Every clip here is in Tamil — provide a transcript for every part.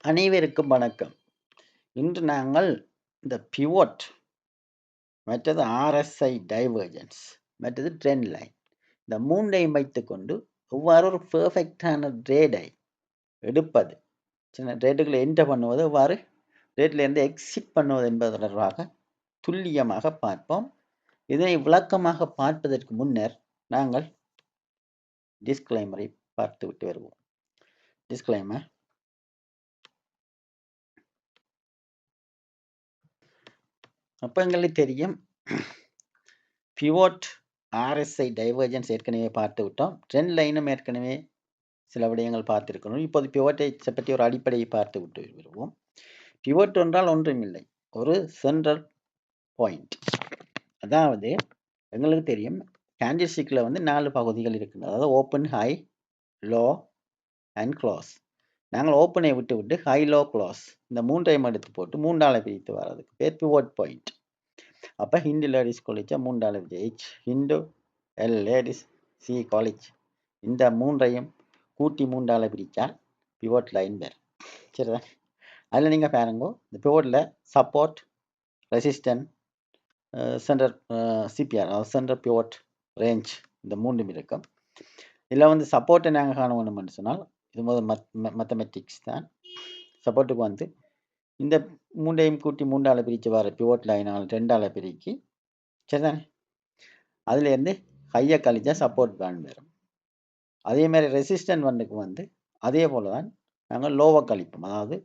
அனைவருக்கும் வணக்கம். இன்று நாங்கள் இந்த பிவோட், மற்றது ஆர்எஸ்ஐ டைவர்ஜென்ஸ், மற்றது ட்ரெண்ட் லைன், இந்த மூன்றையும் வைத்துக்கொண்டு எவ்வாறு ஒரு பெர்ஃபெக்டான ட்ரேடை எடுப்பது, சின்ன ட்ரேட்டுகளை என்டர் பண்ணுவது, எவ்வாறு ட்ரேட்லேருந்து எக்ஸிட் பண்ணுவது என்பது தொடர்பாக துல்லியமாக பார்ப்போம். இதனை விளக்கமாக பார்ப்பதற்கு முன்னர் நாங்கள் டிஸ்க்ளைமரை பார்த்துவிட்டு வருவோம். டிஸ்க்ளைமர். அப்போ எங்களுக்கு தெரியும், பிவோட் ஆர்எஸ்ஐ டைவர்ஜென்ஸ் ஏற்கனவே பார்த்து விட்டோம். ட்ரெண்ட் லைனும் ஏற்கனவே சில விடயங்கள் பார்த்துருக்கணும். இப்போது பிவோட்டை பற்றி ஒரு அடிப்படையை பார்த்து விட்டு வருவோம். பிவோட் என்றால் ஒன்றுமில்லை, ஒரு சென்ட்ரல் பாயிண்ட். அதாவது எங்களுக்கு தெரியும், கேண்டில் ஸ்டிக்கில் வந்து 4 பகுதிகள் இருக்குது. அதாவது open, high, low and close. நாங்கள் ஓப்பனை விட்டு விட்டு ஹை, லோ, க்ளோஸ் இந்த மூன்றையும் எடுத்து போட்டு 3ஆல் பிரித்து வர்றதுக்கு பேர் பிவோட் பாயிண்ட். அப்போ ஹிந்து லேடிஸ் காலேஜ் 3ஆல் H, Hindu L ladies C college, இந்த மூன்றையும் கூட்டி 3ஆல் பிரித்தால் பிவோட் லைன் பேர். சரிதான். அதில் நீங்கள் பாருங்க, இந்த பிவோட்டில் சப்போர்ட், ரெசிஸ்டன்ட், சென்டர் சிபிஆர், அதாவது சென்டர் பிவோட் ரேஞ்ச், இந்த மூன்றும் இருக்கும். இதில் வந்து சப்போர்ட்டை நாங்கள் காண வேணும்னு சொன்னால் இது முதல் மேத்தமெட்டிக்ஸ் தான். சப்போர்ட்டுக்கு வந்து இந்த மூன்றையும் கூட்டி 3ஆல் பிரித்து வர பிவோட் லைனால் 2ஆல் பிரிக்கி, சரிதானே, அதுலேருந்து ஹையை கழிச்சா சப்போர்ட் பேண்ட் வரும். அதே மாதிரி ரெசிஸ்டன்ட் ஒன்றுக்கு வந்து அதே போல் தான் நாங்கள் லோவை கழிப்போம். அதாவது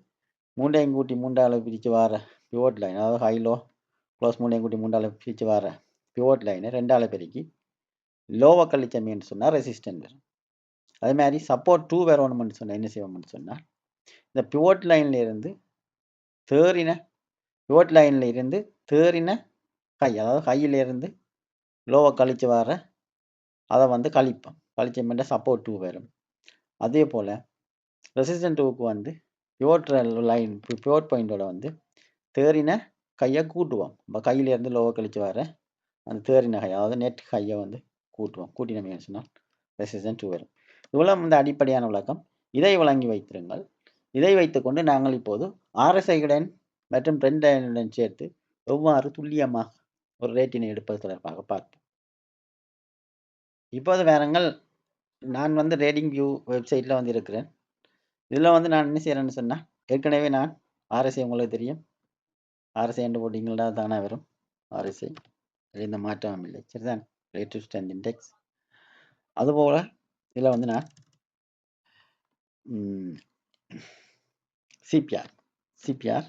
மூன்றையும் கூட்டி 3ஆல் பிரித்து வர பிவோட் லைன், அதாவது ஹை, லோ, க்ளோஸ் மூன்றையும் கூட்டி 3ஆல் பிரித்து வர பிவோட் லைனை 2ஆல் பெருக்கி லோவை கழிச்சமேன்னு சொன்னால் ரெசிஸ்டன்ட் வரும். அதே மாதிரி சப்போர்ட் 2 வரணும்னு சொன்னால் என்ன செய்வோம்னு சொன்னால், இந்த பிவோட் லைனில் இருந்து தேறின ஹை, அதாவது ஹையிலேருந்து லோவை கழித்து வர அதை வந்து கழிப்போம். கழிச்சமேட்ட சப்போர்ட் 2 வரும். அதே போல் ரெசிஸ்டன்ட் 2க்கு வந்து பிவோட் லைன், பிவோட் பாயிண்டோட வந்து தேறின கையை கூட்டுவோம். இப்போ கையிலேருந்து லோவை கழித்து வர அந்த தேறின ஹை, அதாவது நெட் ஹையை வந்து கூட்டுவோம். கூட்டினோம்னு சொன்னால் ரெசிஸ்டன்ட் 2 வரும். இவ்வளோ இந்த அடிப்படையான விளக்கம். இதை வழங்கி வைத்திருங்கள். இதை வைத்துக்கொண்டு நாங்கள் இப்போது ஆர்எஸ்ஐயுடன் மற்றும் ட்ரெண்ட் லைனுடன் சேர்த்து எவ்வாறு துல்லியமாக ஒரு ரேட்டினை எடுப்பது தொடர்பாக பார்ப்போம். இப்போது வேறுங்கள், நான் வந்து ரேடிங் வியூ வெப்சைட்டில் வந்து இருக்கிறேன். இதில் வந்து நான் என்ன செய்கிறேன்னு சொன்னால், ஏற்கனவே நான் ஆர்எஸ்ஐ உங்களுக்கு தெரியும், ஆர்எஸ்ஐ என்று போட்டிங்களா தானே வரும். ஆர்எஸ்ஐ எந்த மாற்றமும் இல்லை, சரிதான். Latest strength index. அதுபோல் இதில் வந்து நான் சிபிஆர்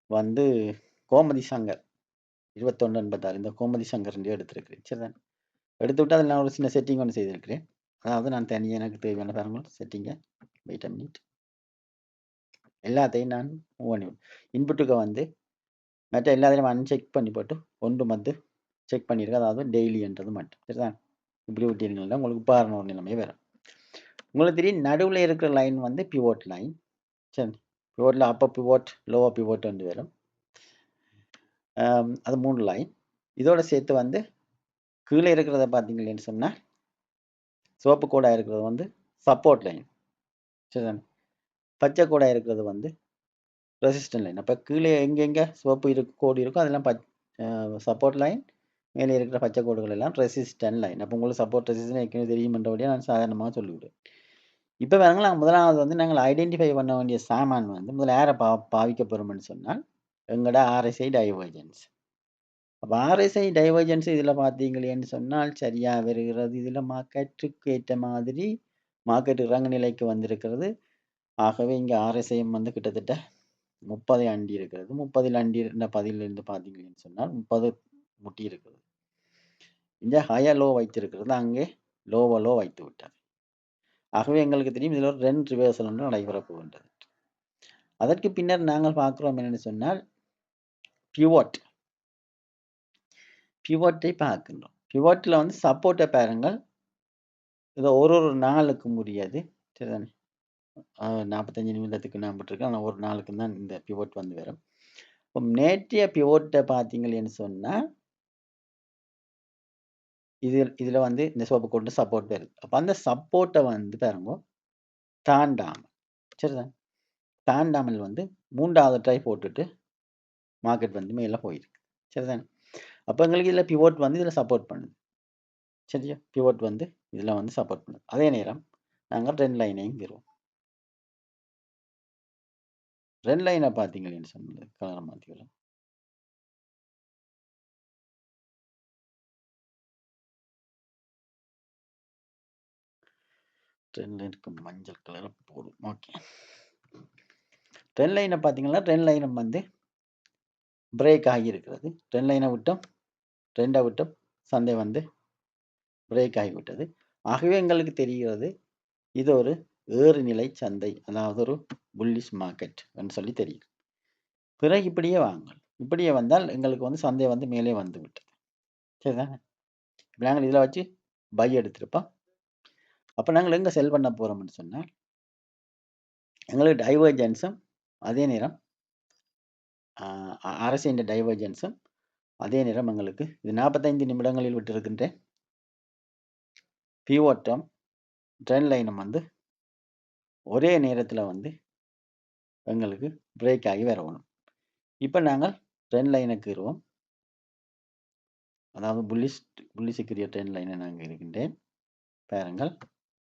வந்து கோமதி சங்கர் 2186, இந்த கோமதி சங்கர் எடுத்திருக்கிறேன். சரிதான். எடுத்துவிட்டு அதில் நான் ஒரு சின்ன செட்டிங் ஒன்று செய்திருக்கிறேன். அதாவது நான் தனியாக எனக்கு தேவையான பாருங்க செட்டிங்கை வெயிட் மினிட் எல்லாத்தையும் நான் இன்புட்டுக்கு வந்து மற்ற எல்லாத்தையும் அன்செக் பண்ணி போட்டு ஒன்று வந்து செக் பண்ணியிருக்கேன். அதாவது டெய்லின்றது மட்டும், சரிதான். இப்படி விட்டீங்கன்னா உங்களுக்கு பாருங்க ஒரு நிலைமை வரும். உங்களுக்கு தெரியும், நடுவில் இருக்கிற லைன் வந்து பிவோட் லைன். சரி, பிவோட்டில் அப்போ பிவோட், லோவர் பிவோட் வந்து வரும். அது 3 லைன். இதோட சேர்த்து வந்து கீழே இருக்கிறத பார்த்தீங்களேன்னு சொன்னால் சிவப்பு கோடாக இருக்கிறது வந்து சப்போர்ட் லைன், சரிதானே. பச்சை கோடாக இருக்கிறது வந்து ரெசிஸ்டன்ட் லைன். அப்போ கீழே எங்கெங்கே சிவப்பு கோடு இருக்கும் அதெல்லாம் சப்போர்ட் லைன், மேலே இருக்கிற பச்சை கோடுகள் எல்லாம் ரெசிஸ்டன்ட் லைன். அப்போ உங்களுக்கு சப்போர்ட் ரெசிஸ்டன்ட் ஏற்கனவே தெரியுமென்றபடியே நான் சாதாரணமாக சொல்லிவிடுவேன். இப்போ பாருங்கள், நாங்கள் முதலாவது வந்து நாங்கள் ஐடென்டிஃபை பண்ண வேண்டிய சாமான் வந்து முதல்ல யாரை பாவிக்க போகிறோம்னு சொன்னால் எங்களோட ஆர்எஸ்ஐ டைவர்ஜென்ஸ். அப்போ ஆர்எஸ்ஐ டைவர்ஜென்ஸ் இதில் பார்த்தீங்களேன்னு சொன்னால் சரியாக வருகிறது. இதில் மார்க்கெட்டுக்கு ஏற்ற மாதிரி மார்க்கெட் இறங்கு நிலைக்கு வந்திருக்கிறது. ஆகவே இங்கே ஆர்எஸ்ஐஎம் வந்து கிட்டத்தட்ட 30 அண்டி இருக்கிறது. 30 அண்டி இருந்த பதிலிருந்து பார்த்தீங்கன்னு சொன்னால் 30 முட்டி இருக்கிறது. இந்த ஹையா லோ வைத்திருக்கிறது, அங்கே லோவோ லோ வைத்து விட்டார். ஆகவே எங்களுக்கு தெரியும் இதில் ஒரு 2 ரிவர்சல் ஒன்று நடைபெற போகின்றது. அதற்கு பின்னர் நாங்கள் பார்க்குறோம் என்னென்னு சொன்னால் பிவோட்டை பார்க்கின்றோம். பிவோட்டில் வந்து சப்போர்ட்டை பாருங்கள், இதை ஒரு நாளுக்கு முடியாது, சரிதானே. 45 நிமிடத்துக்கு நான் போட்டிருக்கேன். ஆனால் ஒரு நாளுக்கு தான் இந்த பிவோட் வந்து வரும். இப்போ நேற்றைய பிவோட்டை பார்த்தீங்களேன்னு சொன்னால் இதில் வந்து இந்த சிவப்பு கோட்டு சப்போர்ட் வருது. அப்போ அந்த சப்போர்ட்டை வந்து பாருங்க தாண்டாமல், சரிதான். தாண்டாமல் வந்து 3வது ட்ரை போட்டுட்டு மார்க்கெட் வந்து மேலே போயிருக்கு. சரிதானே? அப்போ எங்களுக்கு இதில் பிவோட் வந்து இதில் சப்போர்ட் பண்ணுது. சரியா? பிவோட் வந்து இதில் வந்து சப்போர்ட் பண்ணுது. அதே நேரம் நாங்கள் ட்ரெண்ட் லைனையும் பெறுவோம். ட்ரெண்ட் லைனை பார்த்தீங்கன்னு சொன்னது கலரை மாற்றிக்கலாம். ட்ரெண்ட் லைனுக்கு மஞ்சள் கலரை போடும். ஓகே. ட்ரெண்ட் லைனை பார்த்தீங்கன்னா ட்ரெண்ட் லைனை வந்து பிரேக் ஆகியிருக்கிறது. ட்ரெண்ட் லைனை விட்டோம், ட்ரெண்டை விட்டோம், சந்தை வந்து பிரேக் ஆகிவிட்டது. ஆகவே எங்களுக்கு தெரிகிறது இது ஒரு ஏறுநிலை சந்தை, அதாவது ஒரு புல்லிஷ் மார்க்கெட் என்று சொல்லி தெரியும். பிறகு இப்படியே வாங்கள். இப்படியே வந்தால் எங்களுக்கு வந்து சந்தை வந்து மேலே வந்து விட்டது. சரிதானே? நாங்கள் இதில் வச்சு பை எடுத்திருப்போம். அப்போ நாங்கள் எங்கே செல் பண்ண போகிறோம்னு சொன்னால் எங்களுக்கு டைவர்ஜென்ஸும் அதே நேரம் அரசின் டைவர்ஜென்ஸும் அதே நேரம் எங்களுக்கு இது 45 நிமிடங்களில் விட்டிருக்கின்ற பிவோட்டம் ட்ரெண்ட் லைனும் வந்து ஒரே நேரத்தில் வந்து எங்களுக்கு பிரேக் ஆகி வரணும். இப்போ நாங்கள் ட்ரெண்ட் லைனுக்கு வருவோம். அதாவது புல்லிஷுக்குரிய ட்ரெண்ட் லைனை நாங்கள் இருக்கின்றேன் பாருங்கள்.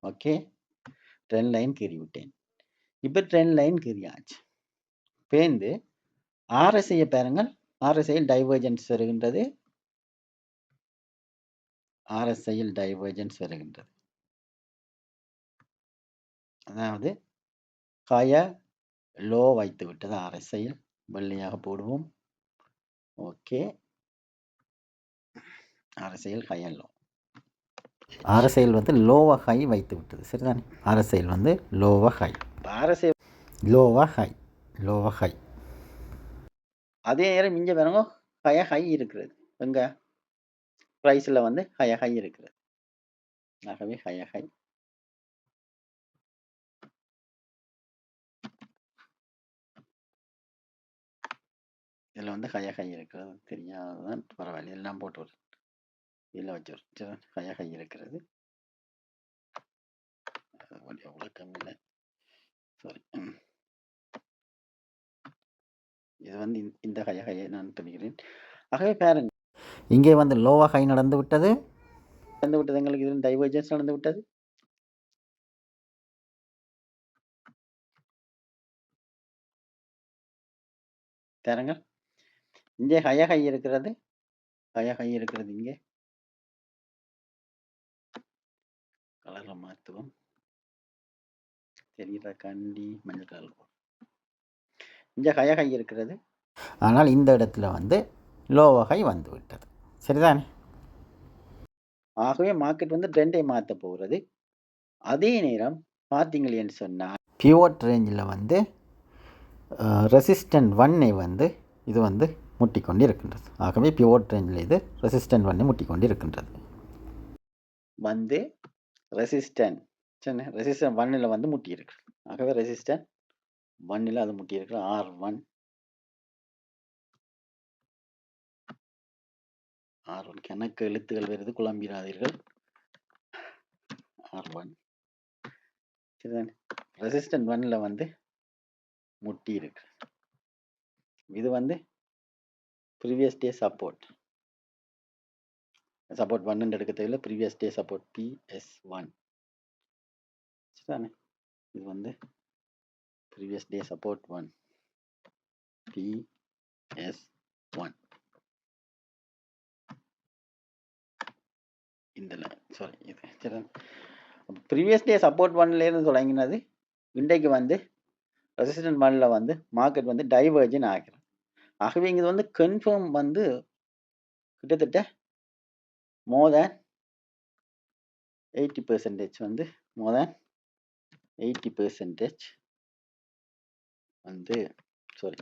ஓகே, ட்ரெண்ட் லைன் கீறி விட்டேன். இப்போ ட்ரெண்ட் லைன் கீறியாச்சு. பேருந்து ஆர்எஸ்ஐயை பாருங்கள். ஆர்எஸ்ஐயில் டைவர்ஜென்ஸ் வருகின்றது. ஆர்எஸ்ஐயில் டைவர்ஜென்ஸ் வருகின்றது. அதாவது ஹையா லோ வைத்து விட்டது. ஆர்எஸ்ஐயில் வெள்ளையாக போடுவோம். ஓகே, ஆர்எஸ்ஐயில் ஹையா லோ. ஆர்எஸ்ஐயில் வந்து லோவா ஹை வைத்து விட்டது. சரிதானே? ஆர்எஸ்ஐயில் வந்து லோவா ஹை, ஆர்எஸ்ஐ லோவா ஹை, லோவா ஹை. அதே நேரம் இங்கே பாருங்க ஹையா ஹை இருக்கிறது. எங்க ப்ரைஸில் வந்து ஹையா ஹை இருக்கிறது. ஆகவே ஹையா ஹை இதில் வந்து ஹையா ஹை இருக்கிறது. தெரியாதான் பரவாயில்ல, எல்லாம் போட்டு வரும். இதில் வச்சு வரும். ஹையா ஹை இருக்கிறது. எவ்வளோ கம்மியில் சாரி, இது வந்து இந்த ஹையா ஹையை நான் தெரிகிறேன். ஆகவே பாருங்க, இங்கே வந்து லோவா ஹை நடந்து விட்டது. எங்களுக்கு இதில் டைவர்ஜென்ஸ் நடந்து விட்டது. பாருங்க, இங்கே ஹையா ஹை இருக்கிறது. ஹையா ஹை இருக்கிறது. இங்கே கலரை மாற்றுவோம். தெரியுதா? கண்டி மஞ்சள் கலர். இங்கே ஹையா ஹை இருக்கிறது. ஆனால் இந்த இடத்துல வந்து லோவா ஹை வந்து விட்டது. சரிதானே? ஆகவே மார்க்கெட் வந்து ட்ரெண்டை மாற்ற போகிறது. அதே நேரம் பார்த்தீங்களேன்னு சொன்னால் பிவோட் ரேஞ்சில் வந்து ரெசிஸ்டன்ட் 1ஐ வந்து இது வந்து முட்டிக்கொண்டு இருக்கின்றது. ஆகவே பிவோட் ரேஞ்சில் இது ரெசிஸ்டன்ட் 1ஐ முட்டிக்கொண்டு இருக்கின்றது. வந்து ரெசிஸ்டன்ட் 1ல் வந்து முட்டி இருக்கு. ஆகவே ரெசிஸ்டன்ட் 1ல் அது முட்டி இருக்கு. R1 கணக்கு எழுத்துக்கள் வருது, குழம்பிடாதீர்கள். R1 சரிதானே? ரெசிஸ்டன்ட் 1ல் வந்து முட்டி இருக்கு. இது வந்து ப்ரீவியஸ் டே சப்போர்ட் 1 எடுக்க தேவையில்ல. ப்ரீவியஸ் டே சப்போர்ட் PS1 சரிதானே? இது வந்து ப்ரீவியஸ் டே சப்போர்ட் 1 PS1 இந்த லைன் சாரி இது சரிதானே? ப்ரீவியஸ் டே சப்போர்ட் 1லேருந்து தொடங்கினது இன்றைக்கு வந்து ரெசிஸ்டன்ட் 1ல் வந்து மார்க்கெட் வந்து டைவர்ஜன் ஆகிறது. ஆகவே இங்கே வந்து கன்ஃபார்ம் வந்து கிட்டத்தட்ட மோர் தேன் 80% வந்து மோர் தேன் 80% வந்து சாரி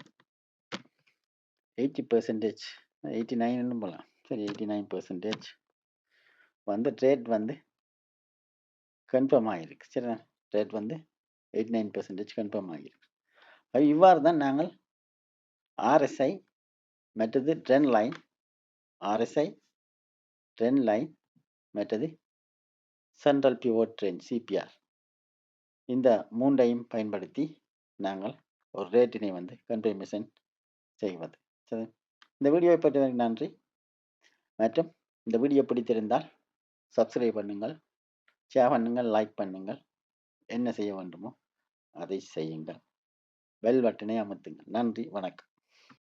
80% 89 போகலாம். சரி, 89% வந்து ட்ரேட் வந்து கன்ஃபார்ம் ஆகிருக்கு. சரி, ட்ரேட் வந்து 89% கன்ஃபார்ம் ஆகிருக்கு. அது இவ்வாறு தான் நாங்கள் ஆர்எஸ்ஐ மற்றது trend line, RSI trend line மற்றது சென்ட்ரல் பிவோட் ரேஞ்ச் CPR இந்த மூன்றையும் பயன்படுத்தி நாங்கள் ஒரு ரேட்டினை வந்து கன்ஃபர்மேஷன் செய்வது. சரி. இந்த வீடியோவை பற்றி நன்றி. மற்றும் இந்த வீடியோ பிடித்திருந்தால் சப்ஸ்கிரைப் பண்ணுங்கள், ஷேர் பண்ணுங்கள், லைக் பண்ணுங்கள். என்ன செய்ய வேண்டுமோ அதை செய்யுங்கள். பெல் பட்டனை அமர்த்துங்கள். நன்றி, வணக்கம்.